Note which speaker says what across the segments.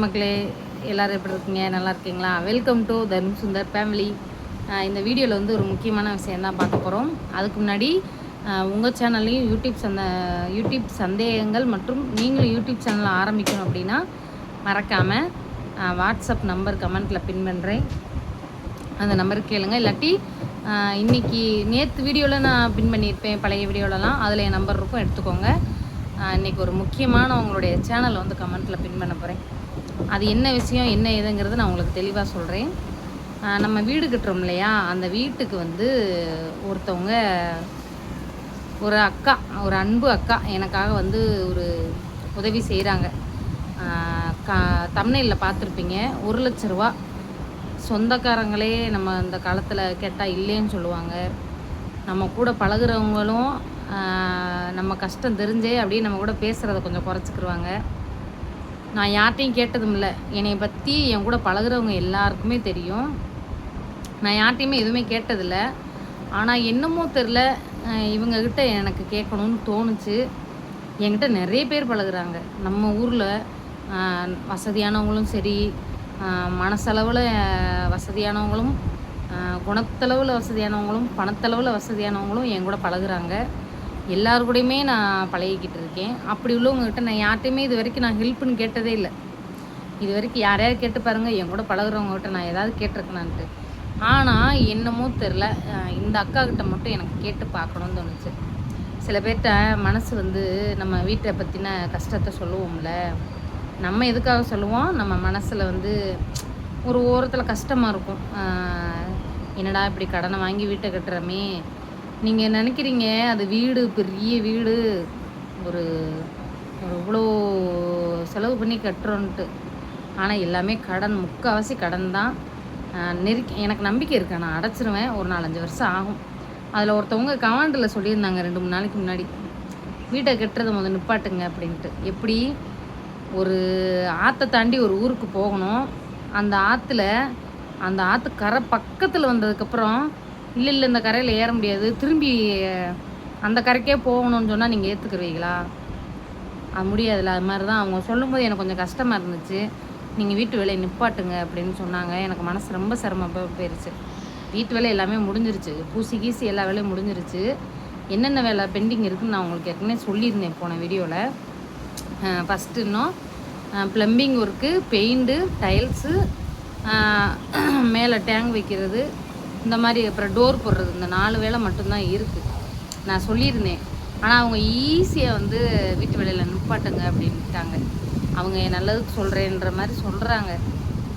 Speaker 1: வணக்கம் மக்களே, எல்லோரும் எப்படி இருக்கீங்க? நல்லா இருக்கீங்களா? Welcome to Dharm Sundar family. இந்த வீடியோவில் வந்து ஒரு முக்கியமான விஷயம் தான் பார்க்க போகிறோம். அதுக்கு முன்னாடி உங்கள் சேனல்லையும் யூடியூப் சந்தேகங்கள் மற்றும் நீங்களும் யூடியூப் சேனல் ஆரம்பிக்கணும் அப்படின்னா மறக்காமல் வாட்ஸ்அப் நம்பர் கமெண்ட்டில் பின் பண்ணுறேன். அந்த நம்பருக்கு கேளுங்க. இல்லாட்டி இன்றைக்கி நேற்று வீடியோவில் நான் பின் பண்ணியிருப்பேன், பழைய வீடியோலலாம். அதில் என் நம்பர் இருக்கும், எடுத்துக்கோங்க. இன்றைக்கி ஒரு முக்கியமான உங்களுடைய சேனலை வந்து கமெண்ட்டில் பின் பண்ண போகிறேன். அது என்ன விஷயம், என்ன ஏதுங்கிறது நான் உங்களுக்கு தெளிவாக சொல்கிறேன். நம்ம வீடு கட்டுறோம் இல்லையா, அந்த வீட்டுக்கு வந்து ஒருத்தவங்க, ஒரு அக்கா, ஒரு அன்பு அக்கா எனக்காக வந்து ஒரு உதவி செய்கிறாங்க. தம்ப்நெயிலில் பார்த்துருப்பீங்க. 1,00,000 ரூபா. சொந்தக்காரங்களே நம்ம அந்த காலத்தில் கேட்டால் இல்லைன்னு சொல்லுவாங்க. நம்ம கூட பழகுறவங்களும் நம்ம கஷ்டம் தெரிஞ்சே அப்படியே நம்ம கூட பேசுகிறத கொஞ்சம் குறைச்சிக்கிருவாங்க. நான் யார்கிட்டையும் கேட்டதும் இல்லை. என்னை பற்றி என் கூட பழகுறவங்க எல்லாருக்குமே தெரியும். நான் யார்கிட்டையுமே எதுவுமே கேட்டதில்ல. ஆனால் என்னமோ தெரில, இவங்கக்கிட்ட எனக்கு கேட்கணும்னு தோணுச்சு. என்கிட்ட நிறைய பேர் பழகுறாங்க. நம்ம ஊரில் வசதியானவங்களும் சரி, மனசளவில் வசதியானவங்களும், குணத்தளவில் வசதியானவங்களும், பணத்தளவில் வசதியானவங்களும் என் கூட பழகுறாங்க. எல்லாரு கூடயுமே நான் பழகிக்கிட்டு இருக்கேன். அப்படி உள்ளவங்ககிட்ட நான் யார்கிட்டையுமே இது வரைக்கும் நான் ஹெல்ப்புன்னு கேட்டதே இல்லை. இது வரைக்கும் யாரையாவது கேட்டு பாருங்கள், என் கூட பழகுறவங்ககிட்ட நான் ஏதாவது கேட்டிருக்கேனான்ட்டு. ஆனால் என்னமோ தெரில, இந்த அக்காக்கிட்ட மட்டும் எனக்கு கேட்டு பார்க்கணுன்னு தோணுச்சு. சில பேர்கிட்ட மனசு வந்து நம்ம வீட்டை பற்றின கஷ்டத்தை சொல்லுவோம்ல, நம்ம எதுக்காக சொல்லுவோம், நம்ம மனசில் வந்து ஒரு ஓரத்தில் கஷ்டமாக இருக்கும். என்னடா இப்படி கடனை வாங்கி வீட்டை கட்டுறமே. நீங்கள் நினைக்கிறீங்க அது வீடு, பெரிய வீடு, ஒரு இவ்வளோ செலவு பண்ணி கட்டுறோன்ட்டு. ஆனால் எல்லாமே கடன், முக்கால்வாசி கடன் தான். எனக்கு நம்பிக்கை இருக்குது, நான் அடைச்சிருவேன். ஒரு 4-5 வருஷம் ஆகும். அதில் ஒருத்தவங்க கமெண்டில் சொல்லியிருந்தாங்க 2-3 நாளைக்கு முன்னாடி, வீட்டை கட்டுறதை முதல் நிப்பாட்டுங்க அப்படின்ட்டு. எப்படி, ஒரு ஆற்றை தாண்டி ஒரு ஊருக்கு போகணும். அந்த ஆற்று கரை பக்கத்தில் வந்ததுக்கப்புறம், இல்லை இந்த கரையில் ஏற முடியாது, திரும்பி அந்த கரைக்கே போகணும்னு சொன்னால் நீங்கள் ஏற்றுக்குருவீங்களா? அது முடியாதுல்ல. அது மாதிரி தான் அவங்க சொல்லும்போது எனக்கு கொஞ்சம் கஷ்டமாக இருந்துச்சு. நீங்கள் வீட்டு வேலையை நிப்பாட்டுங்க அப்படின்னு சொன்னாங்க. எனக்கு மனசு ரொம்ப சிரமமாக போயிடுச்சு. வீட்டு வேலை எல்லாமே முடிஞ்சிருச்சு, பூசி கீசி எல்லா வேலையும் முடிஞ்சிருச்சு. என்னென்ன வேலை பெண்டிங் இருக்குதுன்னு நான் உங்களுக்கு ஏற்கனவே சொல்லியிருந்தேன் போன வீடியோவில். ஃபஸ்ட்டு இன்னும் ப்ளம்பிங் ஒர்க்கு, பெயிண்ட்டு, டைல்ஸு, மேலே டேங்க் வைக்கிறது, இந்த மாதிரி, அப்புறம் டோர் போடுறது, இந்த 4 வேலை மட்டும்தான் இருக்குது. நான் சொல்லியிருந்தேன். ஆனால் அவங்க ஈஸியாக வந்து வீட்டு வேலையில் நிப்பாட்டுங்க அப்படின்ட்டாங்க. அவங்க நல்லதுக்கு சொல்கிறேன்ற மாதிரி சொல்கிறாங்க.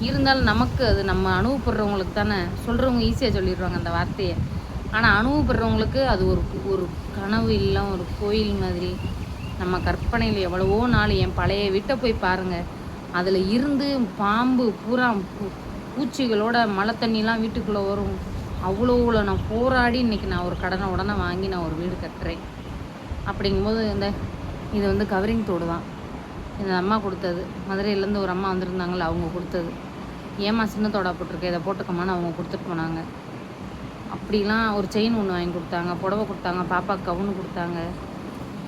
Speaker 1: இருந்தாலும் நமக்கு அது நம்ம அனுபவப்படுறவங்களுக்கு தானே. சொல்கிறவங்க ஈஸியாக சொல்லிடுவாங்க அந்த வார்த்தையை. ஆனால் அனுபவப்படுறவங்களுக்கு அது ஒரு கனவு இல்லை, ஒரு கோயில் மாதிரி. நம்ம கற்பனையில் எவ்வளவோ நாள், என் பழைய வீட்டை போய் பாருங்கள். அதில் இருந்து பாம்பு பூரா பூச்சிகளோட மழை தண்ணிலாம் வீட்டுக்குள்ளே வரும். அவ்வளோ நான் போராடி இன்றைக்கி நான் ஒரு கடனை உடனே வாங்கி நான் ஒரு வீடு கட்டுறேன். அப்படிங்கும்போது இது வந்து கவரிங் தோடு தான். இந்த அம்மா கொடுத்தது. மதுரையிலேருந்து ஒரு அம்மா வந்திருந்தாங்களே, அவங்க கொடுத்தது. ஏமா சின்ன தோடா போட்டிருக்கேன், இதை போட்டுக்கம்மான்னு அவங்க கொடுத்துட்டு போனாங்க. அப்படிலாம் ஒரு செயின் ஒன்று வாங்கி கொடுத்தாங்க, புடவை கொடுத்தாங்க, பாப்பாவுக்கு கவுனு கொடுத்தாங்க.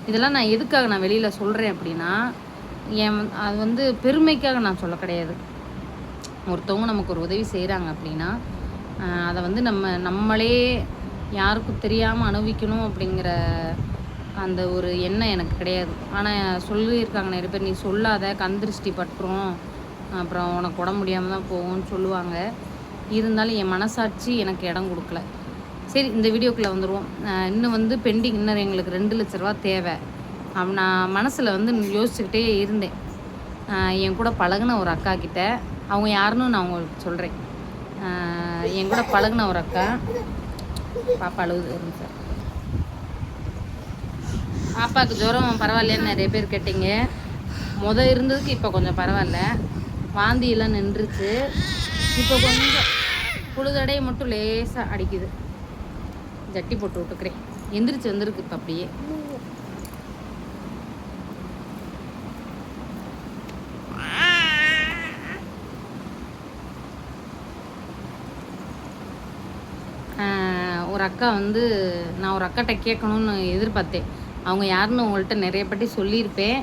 Speaker 1: இதெல்லாம் நான் எதுக்காக நான் வெளியில் சொல்கிறேன் அப்படின்னா, அது வந்து பெருமைக்காக நான் சொல்ல கிடையாது. ஒருத்தவங்க நமக்கு ஒரு உதவி செய்கிறாங்க அப்படின்னா, அதை வந்து நம்மளே யாருக்கும் தெரியாமல் அனுபவிக்கணும் அப்படிங்கிற அந்த ஒரு எண்ணம் எனக்கு கிடையாது. ஆனால் சொல்லியிருக்காங்க நிறைய பேர், நீ சொல்லாத, கந்திருஷ்டி பட்டுரும், அப்புறம் உனக்கு உடம்பு முடியாமல் தான் போகும்னு சொல்லுவாங்க. இருந்தாலும் என் மனசாட்சி எனக்கு இடம் கொடுக்கல. சரி, இந்த வீடியோக்குள்ளே வந்துடுவோம். இன்னும் வந்து பெண்டிங், இன்னும் எங்களுக்கு 2,00,000 ரூபா தேவை. நான் மனசில் வந்து யோசிச்சுக்கிட்டே இருந்தேன். என் கூட பழகுன ஒரு அக்கா கிட்ட, அவங்க யாருன்னு நான் உங்களுக்கு சொல்கிறேன். என் கூட பழகுன ஒரு அக்கா, பாப்பா அழுகுது சார். பாப்பாவுக்கு ஜுரம் பரவாயில்லையான்னு நிறைய பேர் கேட்டீங்க. இருந்ததுக்கு இப்போ கொஞ்சம் பரவாயில்ல, வாந்தியெல்லாம் நின்றுச்சு. இப்போ கொஞ்சம் புழுதடையை மட்டும் லேசாக அடிக்குது. ஜட்டி போட்டு விட்டுக்கிறேன். எந்திரிச்சு வந்துருக்கு இப்போ அப்படியே. ஒரு அக்கா வந்து, நான் ஒரு அக்காட்ட கேட்கணுன்னு எதிர்பார்த்தேன். அவங்க யாருன்னு உங்கள்கிட்ட நிறைய பற்றி சொல்லியிருப்பேன்.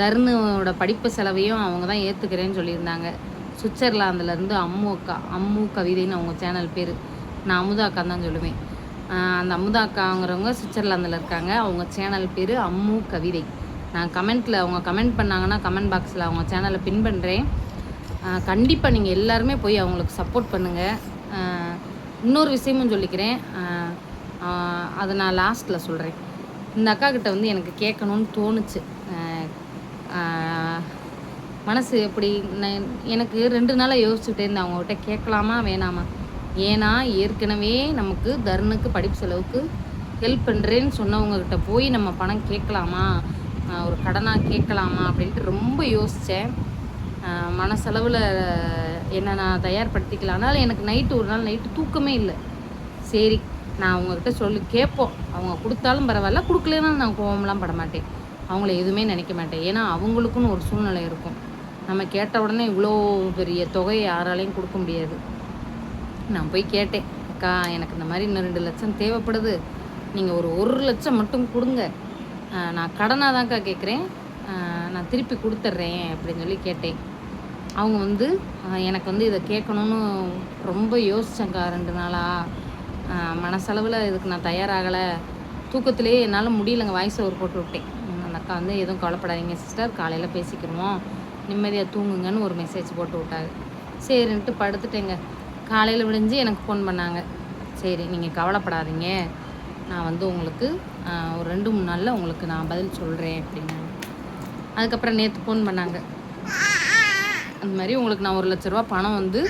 Speaker 1: தருணோட படிப்பு செலவையும் அவங்க தான் ஏற்றுக்கிறேன்னு சொல்லியிருந்தாங்க. சுவிட்சர்லாந்துலேருந்து அம்மு கவிதைன்னு அவங்க சேனல் பேர். நான் அமுதா அக்கான்னு தான் சொல்லுவேன். அந்த அமுதா அக்காங்கிறவங்க சுவிட்சர்லாந்தில் இருக்காங்க. அவங்க சேனல் பேர் அம்மு கவிதை. நான் அவங்க கமெண்ட் பண்ணாங்கன்னா கமெண்ட் பாக்ஸில் அவங்க சேனலை பின் பண்ணுறேன். கண்டிப்பாக நீங்கள் எல்லாருமே போய் அவங்களுக்கு சப்போர்ட் பண்ணுங்கள். இன்னொரு விஷயமும் சொல்லிக்கிறேன், அதை நான் லாஸ்ட்டில் சொல்கிறேன். இந்த அக்கா கிட்ட வந்து எனக்கு கேட்கணுன்னு தோணுச்சு. மனசு எப்படி எனக்கு 2 நாளாக யோசிச்சுட்டே இருந்தேன் அவங்ககிட்ட கேட்கலாமா வேணாமா. ஏன்னா ஏற்கனவே நமக்கு தருணுக்கு படிப்பு செலவுக்கு ஹெல்ப் பண்ணுறேன்னு சொன்னவங்கக்கிட்ட போய் நம்ம பணம் கேட்கலாமா, ஒரு கடனாக கேட்கலாமா அப்படின்ட்டு ரொம்ப யோசித்தேன். மனசளவில் என்னை நான் தயார்படுத்திக்கலாம். அதனால் எனக்கு ஒரு நாள் நைட்டு தூக்கமே இல்லை. சரி நான் அவங்கக்கிட்ட சொல்லி கேட்போம், அவங்க கொடுத்தாலும் பரவாயில்ல, கொடுக்கலன்னா நான் கோவம்லாம் பட மாட்டேன், அவங்கள எதுவுமே நினைக்க மாட்டேன். ஏன்னா அவங்களுக்குன்னு ஒரு சூழ்நிலை இருக்கும். நம்ம கேட்ட உடனே இவ்வளோ பெரிய தொகையை யாராலையும் கொடுக்க முடியாது. நான் போய் கேட்டேன், அக்கா எனக்கு இந்த மாதிரி இன்னும் 2 லட்சம் தேவைப்படுது, நீங்கள் ஒரு 1 லட்சம் மட்டும் கொடுங்க, நான் கடனாக தான்க்கா கேட்குறேன், நான் திருப்பி கொடுத்துட்றேன் அப்படின்னு சொல்லி கேட்டேன். அவங்க வந்து எனக்கு வந்து இதை கேட்கணுன்னு ரொம்ப யோசித்தேங்க்கா 2 நாளாக. மனசளவில் இதுக்கு நான் தயாராகலை, தூக்கத்திலே என்னால் முடியலைங்க, வாய்ஸ் ஓவர் போட்டு விட்டேன். அந்த அக்கா வந்து எதுவும் கவலைப்படாதீங்க சிஸ்டர், காலையில் பேசிக்கிறோம், நிம்மதியாக தூங்குங்கன்னு ஒரு மெசேஜ் போட்டு விட்டாங்க. சரின்ட்டு படுத்துட்டேங்க. காலையில் விடிஞ்சு எனக்கு ஃபோன் பண்ணாங்க, சரி நீங்கள் கவலைப்படாதீங்க, நான் வந்து உங்களுக்கு ஒரு 2-3 நாளில் உங்களுக்கு நான் பதில் சொல்கிறேன் அப்படின்னாங்க. அதுக்கப்புறம் நேற்று ஃபோன் பண்ணாங்க, அந்த மாதிரி உங்களுக்கு நான் 1 லட்ச ரூபா பணம் வந்து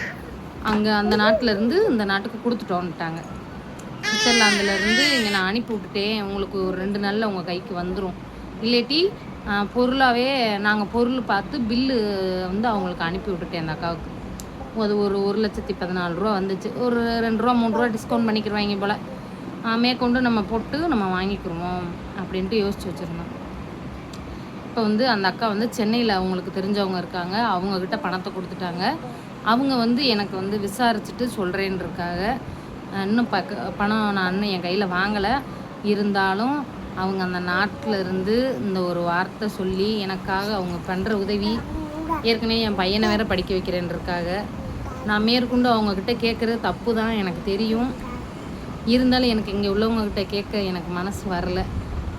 Speaker 1: அங்கே அந்த நாட்டிலேருந்து இந்த நாட்டுக்கு கொடுத்துட்டோன்ட்டாங்க. சுவிட்சர்லாந்துலேருந்து இங்கே நான் அனுப்பி விட்டுட்டேன், உங்களுக்கு ஒரு 2 நாளில் உங்கள் கைக்கு வந்துடும், இல்லாட்டி பொருளாகவே நாங்கள் பொருள் பார்த்து பில்லு வந்து அவங்களுக்கு அனுப்பி விட்டுட்டேன் அந்த அக்காவுக்கு. அது ஒரு 1,14,000 ரூபா வந்துச்சு. ஒரு 2 ரூபா 3 ரூபா டிஸ்கவுண்ட் பண்ணிக்கிடுவாங்க போல், மேற்கொண்டு நம்ம போட்டு நம்ம வாங்கிக்கிடுவோம் அப்படின்ட்டு யோசிச்சு வச்சுருந்தோம். இப்போ வந்து அந்த அக்கா வந்து சென்னையில் அவங்களுக்கு தெரிஞ்சவங்க இருக்காங்க, அவங்கக்கிட்ட பணத்தை கொடுத்துட்டாங்க. அவங்க வந்து எனக்கு வந்து விசாரிச்சுட்டு சொல்கிறேன்ருக்காங்க. இன்னும் பணம் நான் இன்னும் என் கையில் வாங்கலை. இருந்தாலும் அவங்க அந்த நாட்டில் இருந்து இந்த ஒரு வார்த்தை சொல்லி எனக்காக அவங்க பண்ணுற உதவி, ஏற்கனவே என் பையனை வேறு படிக்க வைக்கிறேன்ருக்காக. நான் மேற்கொண்டு அவங்கக்கிட்ட கேட்குறது தப்பு தான் எனக்கு தெரியும். இருந்தாலும் எனக்கு இங்கே உள்ளவங்கக்கிட்ட கேட்க எனக்கு மனசு வரல.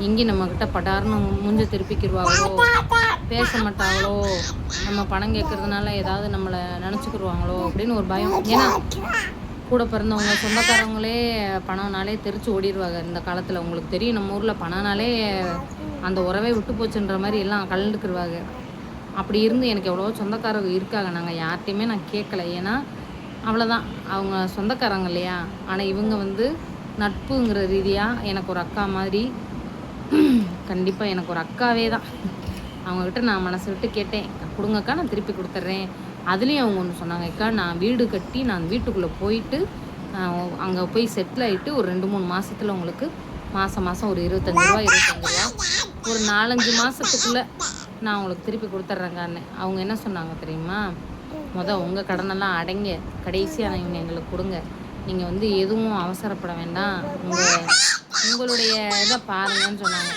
Speaker 1: எங்கேயும் நம்மக்கிட்ட படார்னு மூஞ்ச திருப்பிக்கிடுவாங்களோ, பேச மாட்டாங்களோ, நம்ம பணம் கேட்குறதுனால ஏதாவது நம்மளை நினச்சிக்கிடுவாங்களோ அப்படின்னு ஒரு பயம். ஏன்னா கூட பிறந்தவங்க சொந்தக்காரங்களே பணம்னாலே தெரிச்சு ஓடிடுவாங்க இந்த காலத்தில். உங்களுக்கு தெரியும், நம்ம ஊரில் பணம்னாலே அந்த உறவே விட்டு போச்சுன்ற மாதிரி எல்லாம் கலந்துக்கிடுவாங்க. அப்படி இருந்து எனக்கு எவ்வளோ சொந்தக்காரங்க இருக்காங்க, நாங்கள் யார்கிட்டையுமே நான் கேட்கல. ஏன்னா அவ்வளோதான், அவங்க சொந்தக்காரங்க இல்லையா. ஆனால் இவங்க வந்து நட்புங்கிற ரீதியாக எனக்கு ஒரு அக்கா மாதிரி, கண்டிப்பாக எனக்கு ஒரு அக்காவே தான். அவங்கக்கிட்ட நான் மனசு விட்டு கேட்டேன், கொடுங்கக்கா நான் திருப்பி கொடுத்துட்றேன். அதுலேயும் அவங்க ஒன்று சொன்னாங்க, அக்கா நான் வீடு கட்டி நான் வீட்டுக்குள்ளே போயிட்டு அங்கே போய் செட்டில் ஆகிட்டு ஒரு 2-3 மாதத்தில் உங்களுக்கு மாதம் ஒரு 25 ரூபா ஒரு 4-5 மாதத்துக்குள்ளே நான் உங்களுக்கு திருப்பி கொடுத்துட்றேங்கன்னு. அவங்க என்ன சொன்னாங்க தெரியுமா, உங்கள் கடனெல்லாம் அடைங்க, கடைசியாக இவங்க எங்களுக்கு கொடுங்க, நீங்கள் வந்து எதுவும் அவசரப்பட வேண்டாம், உங்களுடைய இதை பாருங்கன்னு சொன்னாங்க.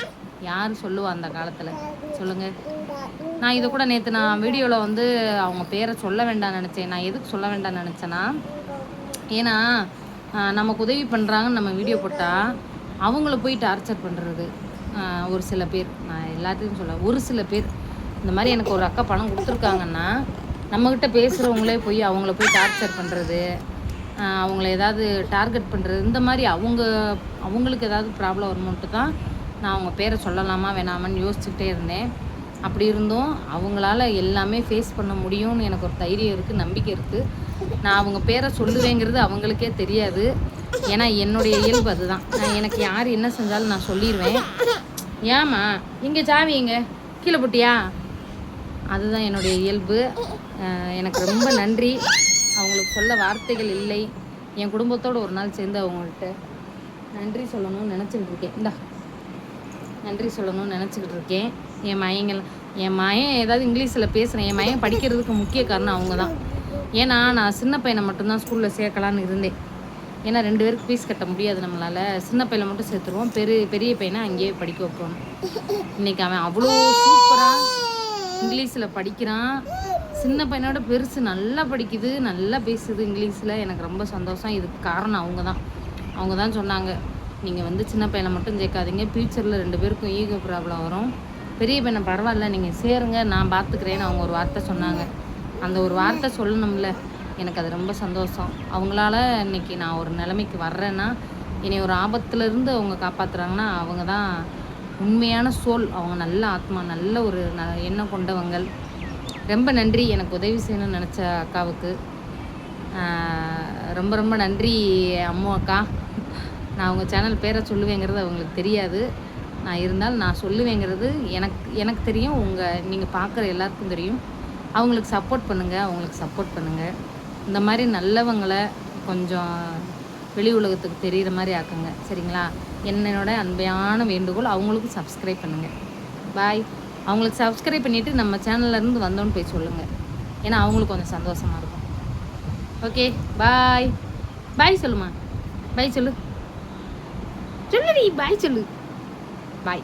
Speaker 1: யார் சொல்லுவா அந்த காலத்தில் சொல்லுங்கள். நான் இதை கூட நேற்று நான் வீடியோவில் வந்து அவங்க பேரை சொல்ல வேண்டாம்னு நினச்சேன். நான் எதுக்கு சொல்ல வேண்டாம்னு நினச்சேன்னா, ஏன்னா நமக்கு உதவி பண்ணுறாங்கன்னு நம்ம வீடியோ போட்டால் அவங்கள போய் டார்ச்சர் பண்ணுறது ஒரு சில பேர், நான் எல்லாத்தையும் சொல்ல, ஒரு சில பேர் இந்த மாதிரி எனக்கு ஒரு அக்கா பணம் கொடுத்துருக்காங்கன்னா நம்மக்கிட்ட பேசுகிறவங்களே போய் அவங்கள போய் டார்ச்சர் பண்ணுறது, அவங்கள ஏதாவது டார்கெட் பண்ணுறது, இந்த மாதிரி அவங்களுக்கு ஏதாவது ப்ராப்ளம் வரும்போது தான் நான் அவங்க பேரை சொல்லலாமா வேணாமான்னு யோசிச்சுக்கிட்டே இருந்தேன். அப்படி இருந்தும் அவங்களால எல்லாமே ஃபேஸ் பண்ண முடியும்னு எனக்கு ஒரு தைரியம் இருக்குது, நம்பிக்கை இருக்குது. நான் அவங்க பேரை சொல்லுவேங்கிறது அவங்களுக்கே தெரியாது. ஏன்னா என்னுடைய இயல்பு அதுதான். எனக்கு யார் என்ன செஞ்சாலும் நான் சொல்லிடுவேன். ஏம்மா இங்கே சாவி எங்க கீழே போட்டியா, அதுதான் என்னுடைய இயல்பு. எனக்கு ரொம்ப நன்றி. அவங்களுக்கு சொல்ல வார்த்தைகள் இல்லை. என் குடும்பத்தோடு ஒரு நாள் சேர்ந்து அவங்கள்ட்ட நன்றி சொல்லணும்னு நினச்சிக்கிட்டு இருக்கேன். நன்றி சொல்லணும்னு நினச்சிக்கிட்டு இருக்கேன். என் மயன் ஏதாவது இங்கிலீஷில் பேசுகிறேன். என் மயன் படிக்கிறதுக்கு முக்கிய காரணம் அவங்க தான். ஏன்னா நான் சின்ன பையனை மட்டும்தான் ஸ்கூலில் சேர்க்கலான்னு இருந்தேன். ஏன்னா 2 பேருக்கு ஃபீஸ் கட்ட முடியாது நம்மளால். சின்ன பையனை மட்டும் சேர்த்துருவோம், பெரிய பையனை அங்கேயே படிக்க வைக்கணும். இன்றைக்கி அவன் அவ்வளோ சூப்பராக இங்கிலீஷில் படிக்கிறான். சின்ன பையனோட பெருசு நல்லா படிக்குது, நல்லா பேசுது இங்கிலீஷில். எனக்கு ரொம்ப சந்தோஷம். இதுக்கு காரணம் அவங்க தான் சொன்னாங்க, நீங்கள் வந்து சின்ன பையனை மட்டும் சேர்க்காதீங்க, ஃப்யூச்சரில் 2 பேருக்கும் ஈகோ ப்ராப்ளம் வரும். பெரிய பையனை பரவாயில்ல நீங்கள் சேருங்க, நான் பார்த்துக்கிறேன்னு அவங்க ஒரு வார்த்தை சொன்னாங்க. அந்த ஒரு வார்த்தை சொல்லணும்ல, எனக்கு அது ரொம்ப சந்தோஷம். அவங்களால இன்றைக்கி நான் ஒரு நிலைமைக்கு வர்றேன்னா, என்னை ஒரு ஆபத்துலேருந்து அவங்க காப்பாற்றுறாங்கன்னா அவங்க தான் உண்மையான சோல். அவங்க நல்ல ஆத்மா, நல்ல ஒரு எண்ணம் கொண்டவங்கள். ரொம்ப நன்றி எனக்கு உதவி செய்யணும்னு நினச்ச அக்காவுக்கு. ரொம்ப ரொம்ப நன்றி அம்மு அக்கா. நான் உங்கள் சேனல் பேரை சொல்லுவேங்கிறது அவங்களுக்கு தெரியாது. நான் இருந்தாலும் நான் சொல்லுவேங்கிறது எனக்கு தெரியும். நீங்கள் பார்க்குற எல்லாருக்கும் தெரியும். அவங்களுக்கு சப்போர்ட் பண்ணுங்கள். இந்த மாதிரி நல்லவங்களை கொஞ்சம் வெளி உலகத்துக்கு தெரிகிற மாதிரி ஆக்குங்க, சரிங்களா? என்னோட அன்பையான வேண்டுகோள். அவங்களுக்கும் சப்ஸ்கிரைப் பண்ணுங்கள். பாய். அவங்களுக்கு சப்ஸ்கிரைப் பண்ணிவிட்டு நம்ம சேனல்லேருந்து வந்தோன்னு போய் சொல்லுங்கள். ஏன்னா அவங்களுக்கு கொஞ்சம் சந்தோஷமாக இருக்கும். ஓகே, பாய். பாய் சொல்லுமா, பாய் சொல்லுடி, பாய் சொல்லு, பாய்.